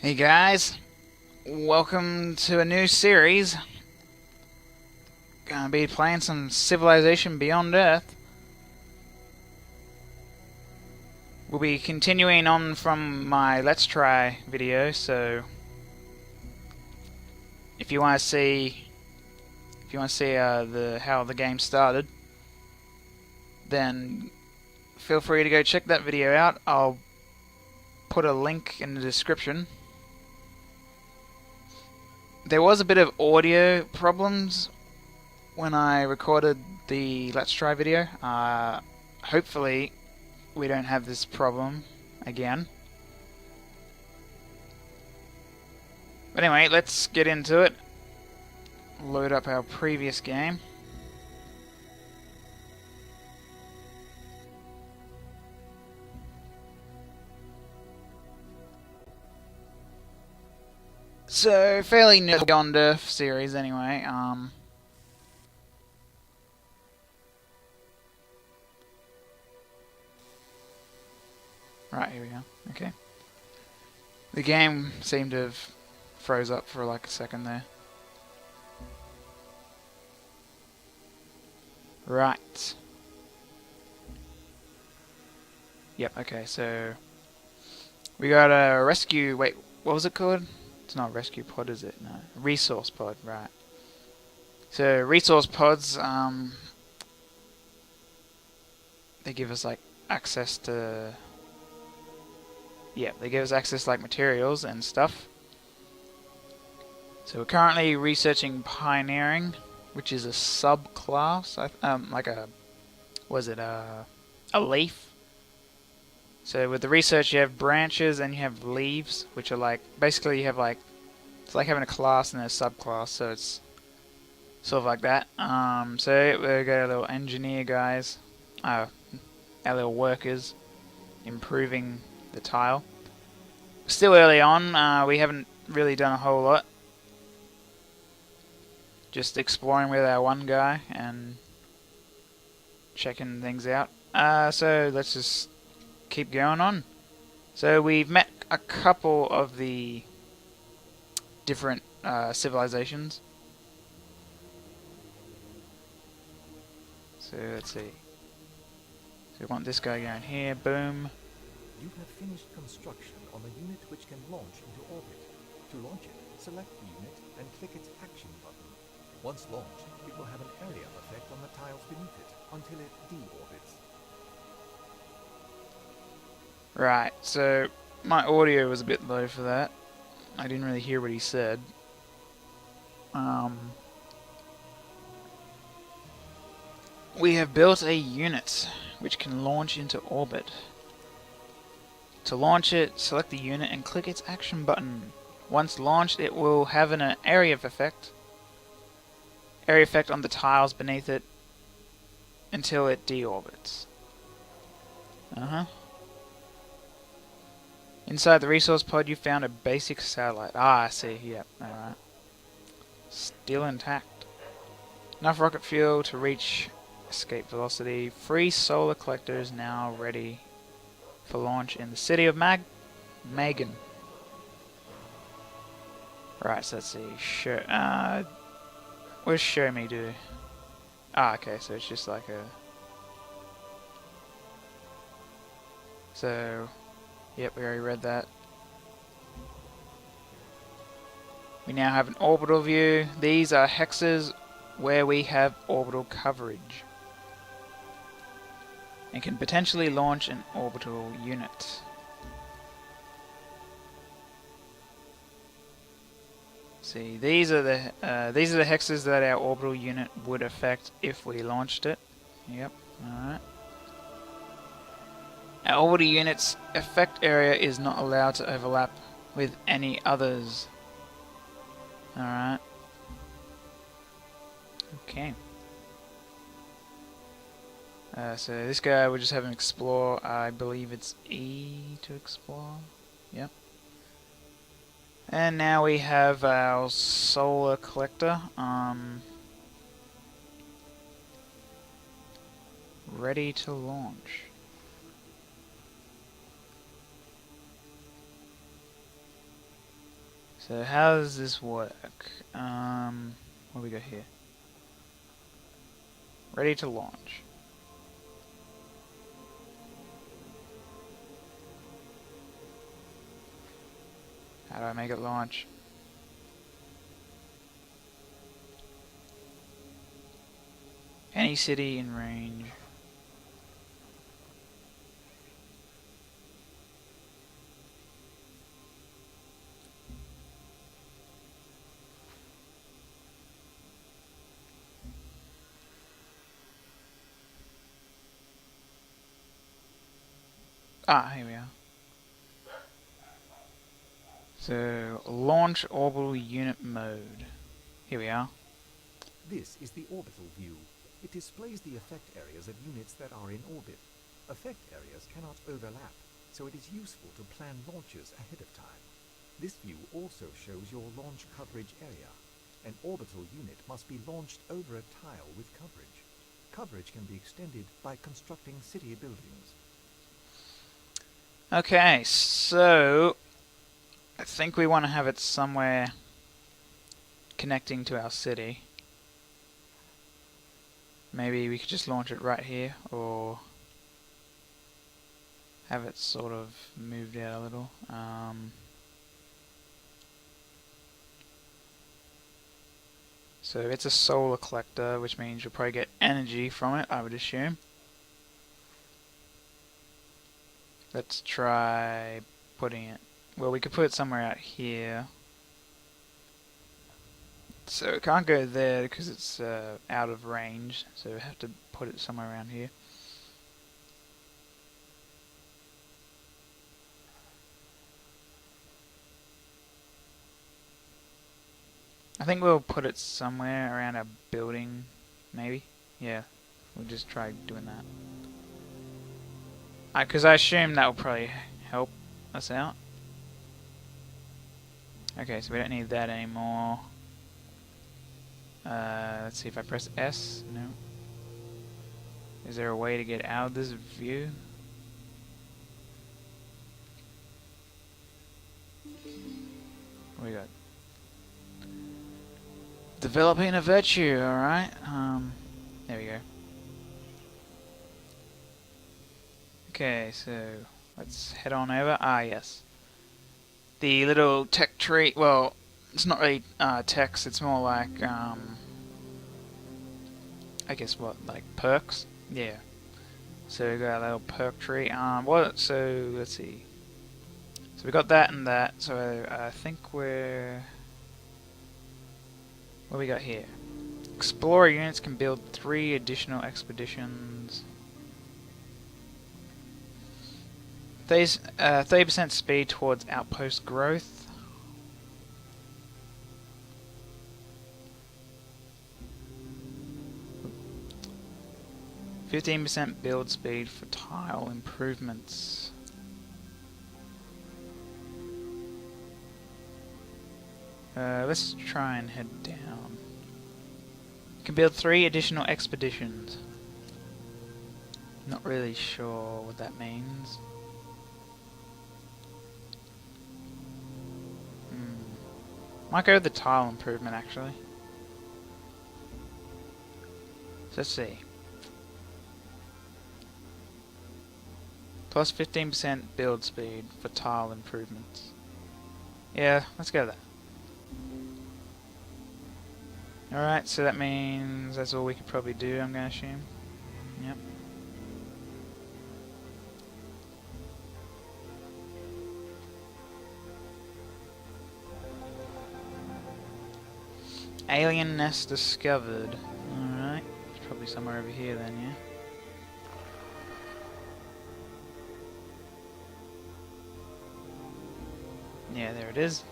Hey guys, welcome to a new series. Gonna be playing some Civilization Beyond Earth. We'll be continuing on from my Let's Try video, so if you want to see how the game started, then feel free to go check that video out. I'll put a link in the description. There was a bit of audio problems when I recorded the Let's Try video. Hopefully we don't have this problem again. But anyway, let's get into it. Load up our previous game. So, fairly new DownUnder series anyway. Right, here we go. Okay. The game seemed to have froze up for like a second there. Right. Yep, okay, so we got a rescue, wait, what was it called? It's not rescue pod, is it? No. Resource pod, right. So resource pods, they give us like access to, yeah, they give us access to like materials and stuff. So we're currently researching pioneering, which is a subclass, like a, was it a leaf? So with the research you have branches and you have leaves, which are like, basically you have like, it's like having a class and a subclass, so it's sort of like that. So we got our little engineer guys, our little workers, improving the tile. Still early on, we haven't really done a whole lot. Just exploring with our one guy and checking things out. So let's just keep going on. So we've met a couple of the different civilizations. So let's see. So we want this guy going here, boom. You have finished construction on a unit which can launch into orbit. To launch it, select the unit and click its action button. Once launched, it will have an area effect on the tiles beneath it until it deorbits. Right, so my audio was a bit low for that. I didn't really hear what he said. We have built a unit which can launch into orbit. To launch it, select the unit and click its action button. Once launched, it will have an area effect on the tiles beneath it until it deorbits. Inside the resource pod, you found a basic satellite. Ah, I see. Yep. Alright. Still intact. Enough rocket fuel to reach escape velocity. Free solar collectors now ready for launch in the city of Megan. Right, so let's see. What does show me do? Ah, okay, so it's just like a... So, yep, we already read that. We now have an orbital view. These are hexes where we have orbital coverage and can potentially launch an orbital unit. See, these are the hexes that our orbital unit would affect if we launched it. Yep, alright. Our orbital unit's effect area is not allowed to overlap with any others. Alright. Okay. So this guy, we'll just have him explore. I believe it's E to explore. Yep. And now we have our solar collector. Ready to launch. So how does this work? What do we got here? Ready to launch. How do I make it launch? Any city in range. Ah, here we are. So, launch orbital unit mode. Here we are. This is the orbital view. It displays the effect areas of units that are in orbit. Effect areas cannot overlap, so it is useful to plan launches ahead of time. This view also shows your launch coverage area. An orbital unit must be launched over a tile with coverage. Coverage can be extended by constructing city buildings. Okay, so I think we want to have it somewhere connecting to our city. Maybe we could just launch it right here, or have it sort of moved out a little. So it's a solar collector, which means you'll probably get energy from it, I would assume. Let's try putting it... Well, we could put it somewhere out here. So it can't go there because it's out of range, so we have to put it somewhere around here. I think we'll put it somewhere around our building, maybe. Yeah, we'll just try doing that. Because I assume that will probably help us out. Okay, so we don't need that anymore. Let's see if I press S. No. Is there a way to get out of this view? What we got? Developing a virtue, alright. There we go. Okay, so let's head on over. Ah, yes. The little tech tree, well, it's not really text, it's more like, I guess what, like perks? Yeah. So we got a little perk tree. So let's see. So we got that and that, so I think we're... What we got here? Explorer units can build 3 additional expeditions. 30% speed towards outpost growth. %15% build speed for tile improvements. Let's try and head down. You can build 3 additional expeditions. Not really sure what that means. Might go with the tile improvement actually. So let's see. Plus 15% build speed for tile improvements. Yeah, let's go with that. Alright, so that means that's all we could probably do, I'm going to assume. Yep. Alien nest discovered. Alright, it's probably somewhere over here then, yeah? Yeah, there it is.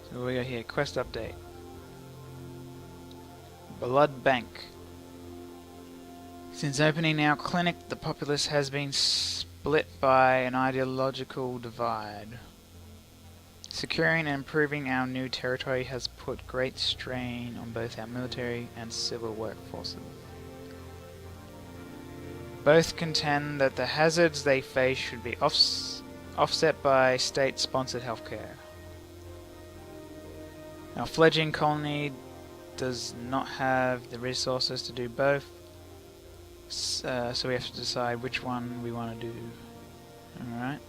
So what we got here? Quest update. Blood Bank. Since opening our clinic, the populace has been split by an ideological divide. Securing and improving our new territory has put great strain on both our military and civil workforces. Both contend that the hazards they face should be offset by state-sponsored healthcare. Our fledgling colony does not have the resources to do both, so we have to decide which one we want to do. Alright.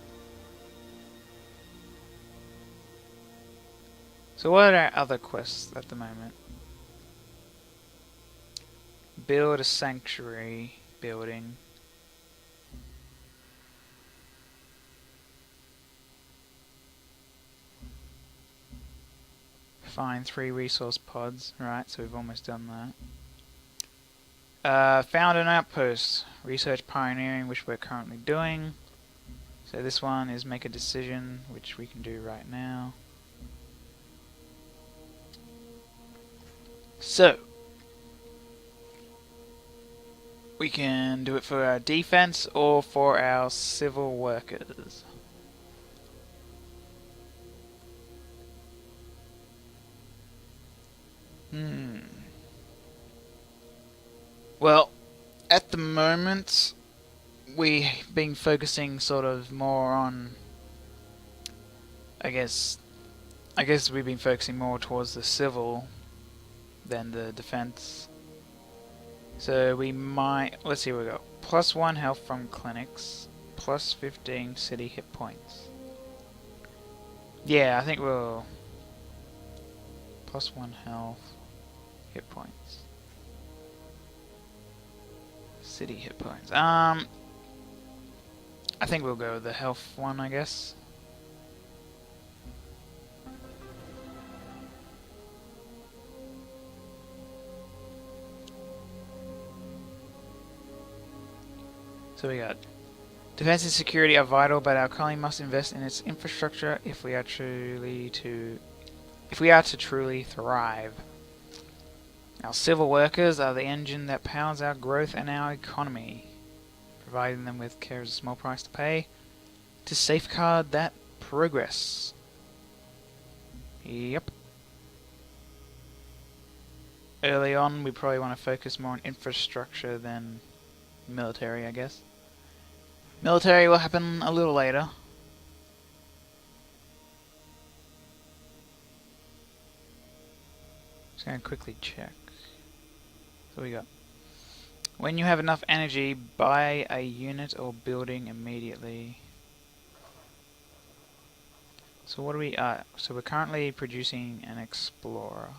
So what are our other quests at the moment? Build a sanctuary building. Find 3 resource pods. Right, so we've almost done that. Found an outpost. Research pioneering, which we're currently doing. So this one is make a decision, which we can do right now. So we can do it for our defense or for our civil workers. Well, at the moment, we've been focusing sort of more on, I guess we've been focusing more towards the civil than the defense. So we might, let's see what we got. +1 health from clinics, +15 city hit points. Yeah, I think we'll +1 health, hit points. City hit points. I think we'll go with the health one, I guess. So we got defense and security are vital, but our colony must invest in its infrastructure if we are to truly thrive. Our civil workers are the engine that powers our growth and our economy, providing them with care is a small price to pay to safeguard that progress. Yep. Early on, we probably want to focus more on infrastructure than military, I guess. Military will happen a little later. Just gonna quickly check. So we got, when you have enough energy, buy a unit or building immediately. So what do we, so we're currently producing an explorer.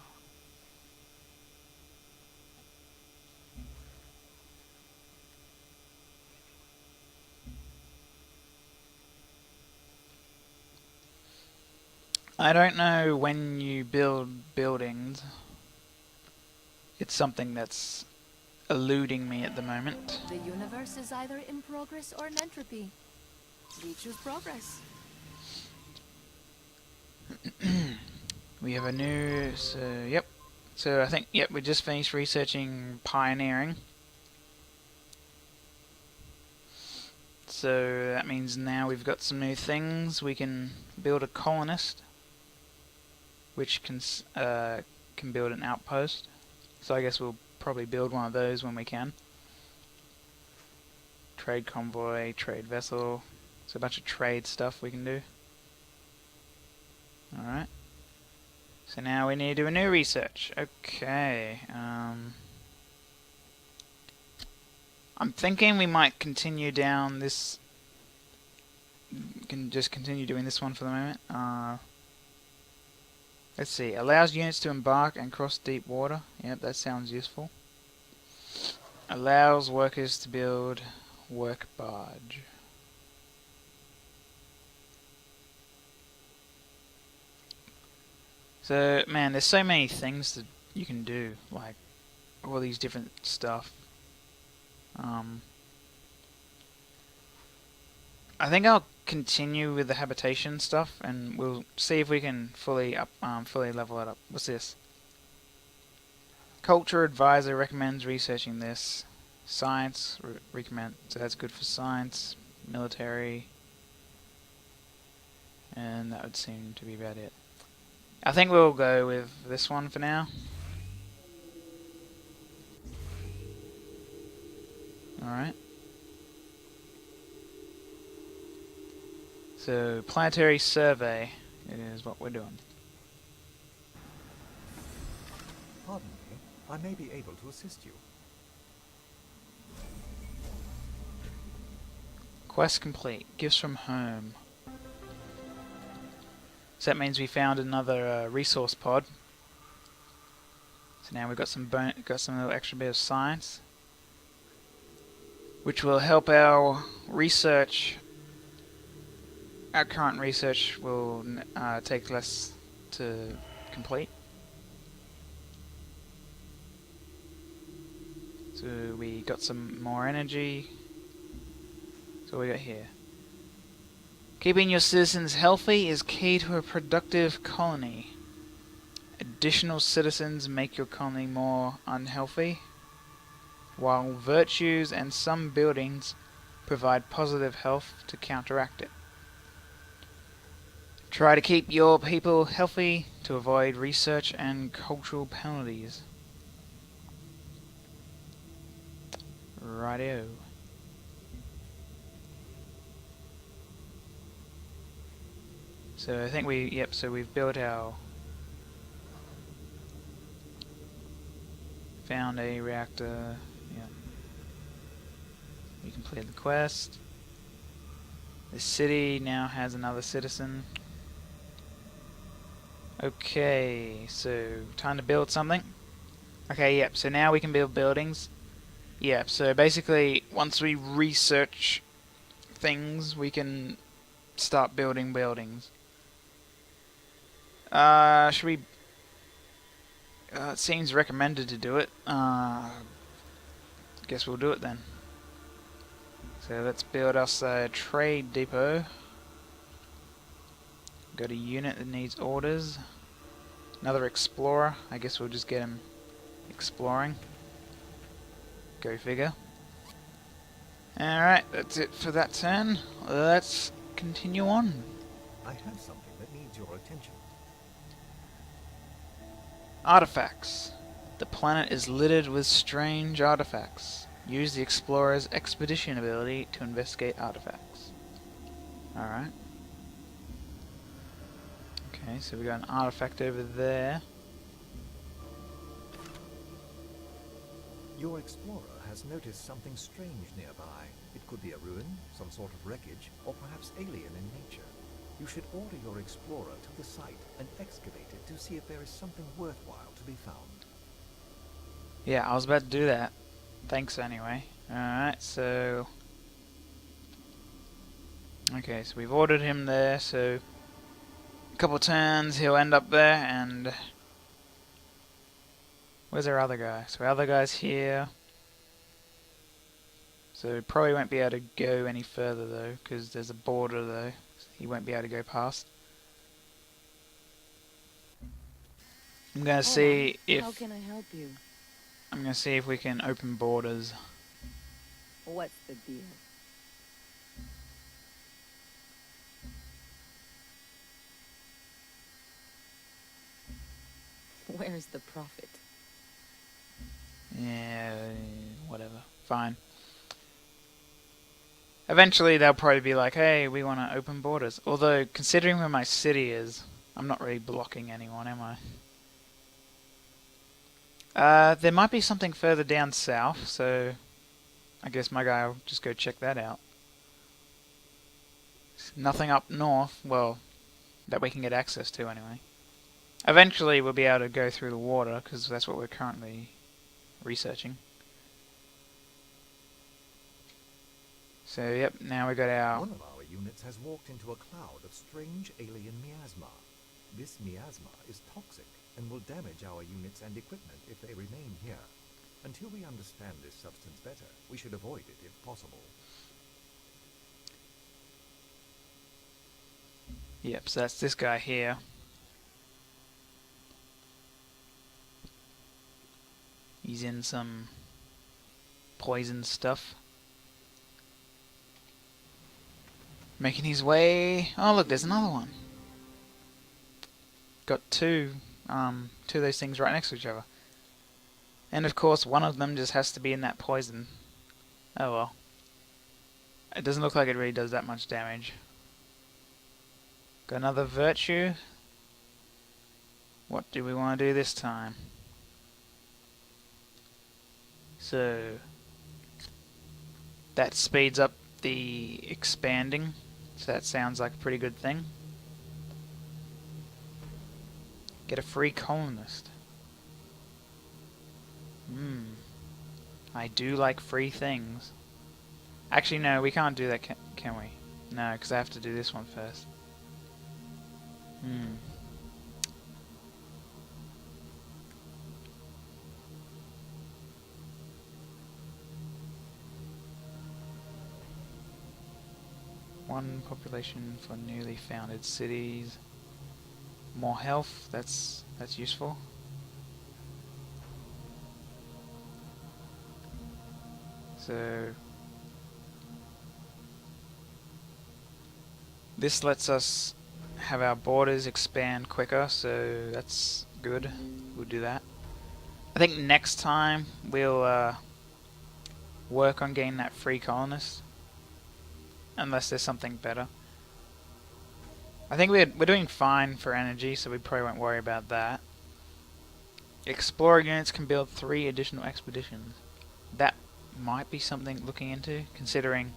I don't know when you build buildings. It's something that's eluding me at the moment. The universe is either in progress or in entropy. We choose progress. We have a new, so yep. So I think, yep, we just finished researching pioneering. So that means now we've got some new things. We can build a colonist, which can build an outpost. So I guess we'll probably build one of those when we can. Trade convoy, trade vessel. So a bunch of trade stuff we can do. Alright. So now we need to do a new research. Okay. I'm thinking we might continue down this. Can just continue doing this one for the moment. Let's see. Allows units to embark and cross deep water. Yep, that sounds useful. Allows workers to build work barge. So, man, there's so many things that you can do, like all these different stuff. I think I'll continue with the habitation stuff, and we'll see if we can fully level it up. What's this? Culture advisor recommends researching this. Science recommend, so that's good for science, military, and that would seem to be about it. I think we'll go with this one for now. Alright. So, planetary survey is what we're doing. Pardon me, I may be able to assist you. Quest complete. Gifts from home. So that means we found another resource pod. So now we've got some little extra bit of science, which will help our research. Our current research will take less to complete. So we got some more energy. So what we got here. Keeping your citizens healthy is key to a productive colony. Additional citizens make your colony more unhealthy, while virtues and some buildings provide positive health to counteract it. Try to keep your people healthy to avoid research and cultural penalties. Rightio. So I think so we've built found a reactor, yeah. We completed the quest. The city now has another citizen. Okay, so time to build something. Okay, yep, so now we can build buildings. Yep, so basically once we research things, we can start building buildings. Should we... it seems recommended to do it. Guess we'll do it then. So let's build us a trade depot. Got a unit that needs orders. Another explorer. I guess we'll just get him exploring. Go figure. Alright, that's it for that turn. Let's continue on. I have something that needs your attention. Artifacts. The planet is littered with strange artifacts. Use the explorer's expedition ability to investigate artifacts. Alright. Okay, so we got an artifact over there. Your explorer has noticed something strange nearby. It could be a ruin, some sort of wreckage, or perhaps alien in nature. You should order your explorer to the site and excavate it to see if there is something worthwhile to be found. Yeah, I was about to do that. Thanks anyway. Alright, so... Okay, so we've ordered him there, so... A couple turns, he'll end up there, and... Where's our other guy? So our other guy's here. So probably won't be able to go any further though, because there's a border though. He won't be able to go past. I'm gonna see if... How can I help you? I'm gonna see if we can open borders. What's the deal? Where's the profit? Yeah, whatever. Fine. Eventually they'll probably be like, hey, we want to open borders. Although, considering where my city is, I'm not really blocking anyone, am I? There might be something further down south, so I guess my guy will just go check that out. Nothing up north, well, that we can get access to anyway. Eventually we'll be able to go through the water, because that's what we're currently researching. So, yep, now we got our... One of our units has walked into a cloud of strange alien miasma. This miasma is toxic and will damage our units and equipment if they remain here. Until we understand this substance better, we should avoid it if possible. Yep, so that's this guy here. He's in some poison stuff. Making his way... Oh look, there's another one. Got two of those things right next to each other. And of course one of them just has to be in that poison. Oh well. It doesn't look like it really does that much damage. Got another virtue. What do we want to do this time? So that speeds up the expanding, so that sounds like a pretty good thing. Get a free colonist. I do like free things. Actually, no, we can't do that, can we? No, because I have to do this one first. One population for newly founded cities. More health, that's useful. So this lets us have our borders expand quicker, so that's good. We'll do that. I think next time we'll work on getting that free colonist, unless there's something better. I think we're doing fine for energy, so we probably won't worry about that. Explorer units can build 3 additional expeditions. That might be something looking into, considering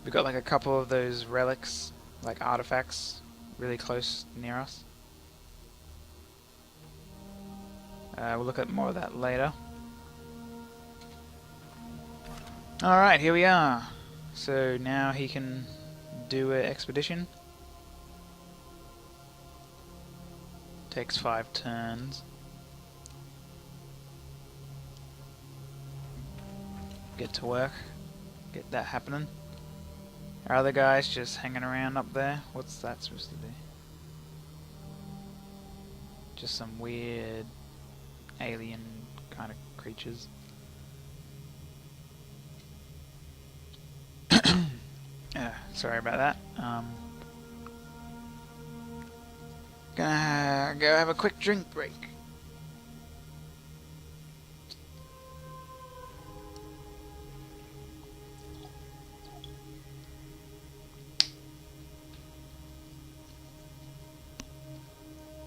we've got like a couple of those relics, like artifacts, really close near us. We'll look at more of that later. Alright, here we are. So now he can do an expedition. Takes 5 turns. Get to work. Get that happening. Our other guy's just hanging around up there. What's that supposed to do? Just some weird alien kind of creatures. Sorry about that. Gonna go have a quick drink break.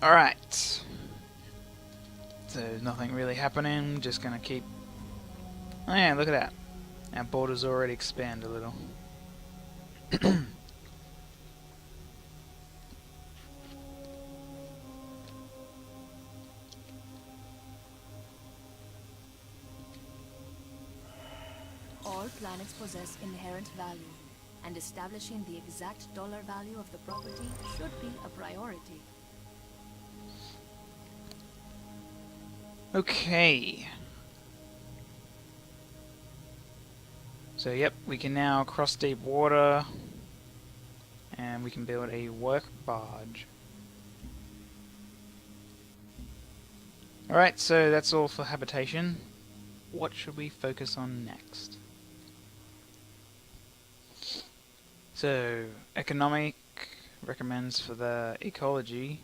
Alright. So nothing really happening, just gonna keep... Oh yeah, look at that. Our borders already expand a little. All planets possess inherent value, and establishing the exact dollar value of the property should be a priority. Okay. So yep, we can now cross deep water, and we can build a work barge. Alright, so that's all for habitation. What should we focus on next? So, economic recommends for the ecology.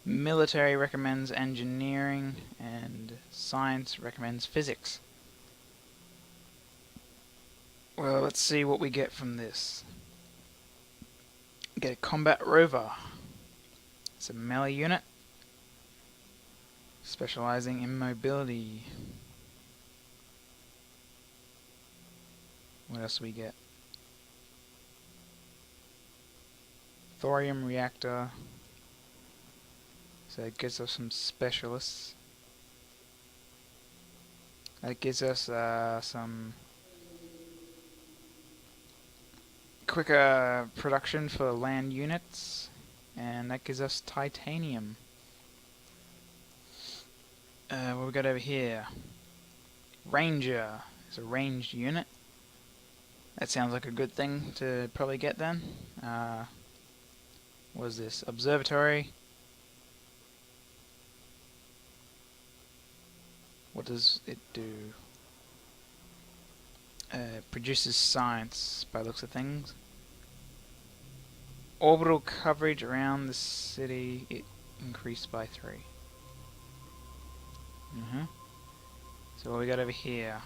Military recommends engineering, and science recommends physics. Well, let's see what we get from this. Get a combat rover. It's a melee unit, specializing in mobility. What else do we get? Thorium reactor. So it gives us some specialists. That gives us some quicker production for land units, and that gives us titanium. What we got over here? Ranger. It's a ranged unit. That sounds like a good thing to probably get then. What is this? Observatory. What does it do? Produces science by the looks of things. Orbital coverage around the city, it increased by 3. So what we got over here?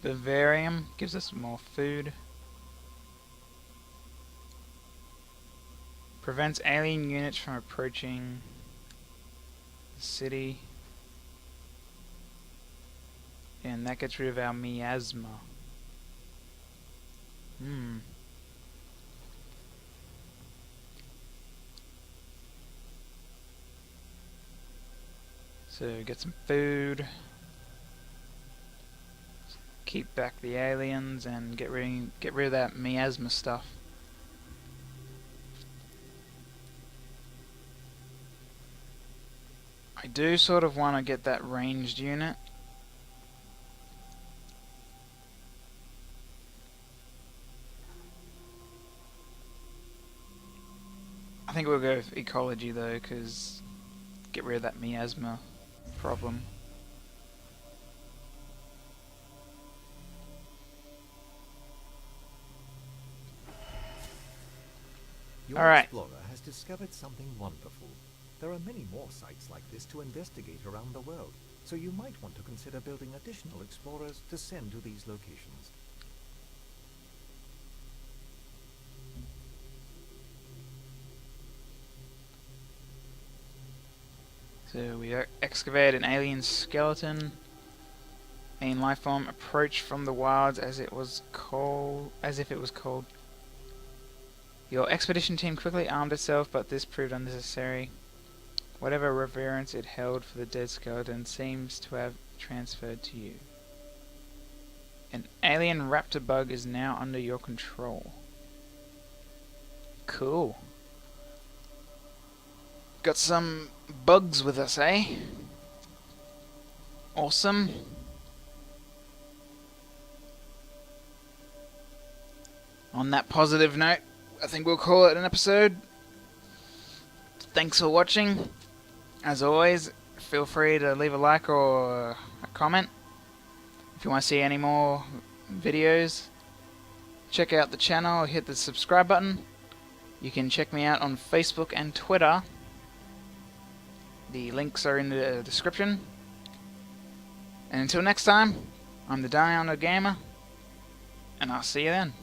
Vivarium gives us more food. Prevents alien units from approaching the city. And that gets rid of our miasma. So get some food. Keep back the aliens and get rid of that miasma stuff. I do sort of want to get that ranged unit. I think we'll go with ecology though, because get rid of that miasma problem. Your Alright. explorer has discovered something wonderful. There are many more sites like this to investigate around the world, so you might want to consider building additional explorers to send to these locations. So we excavate an alien skeleton. Alien life form approached from the wilds as if it was cold. Your expedition team quickly armed itself, but this proved unnecessary. Whatever reverence it held for the dead skeleton seems to have transferred to you. An alien raptor bug is now under your control. Cool. Got some bugs with us, eh? Awesome. On that positive note, I think we'll call it an episode. Thanks for watching. As always, feel free to leave a like or a comment. If you want to see any more videos, check out the channel, hit the subscribe button. You can check me out on Facebook and Twitter. The links are in the description. And until next time, I'm the DownUnder Gamer, and I'll see you then.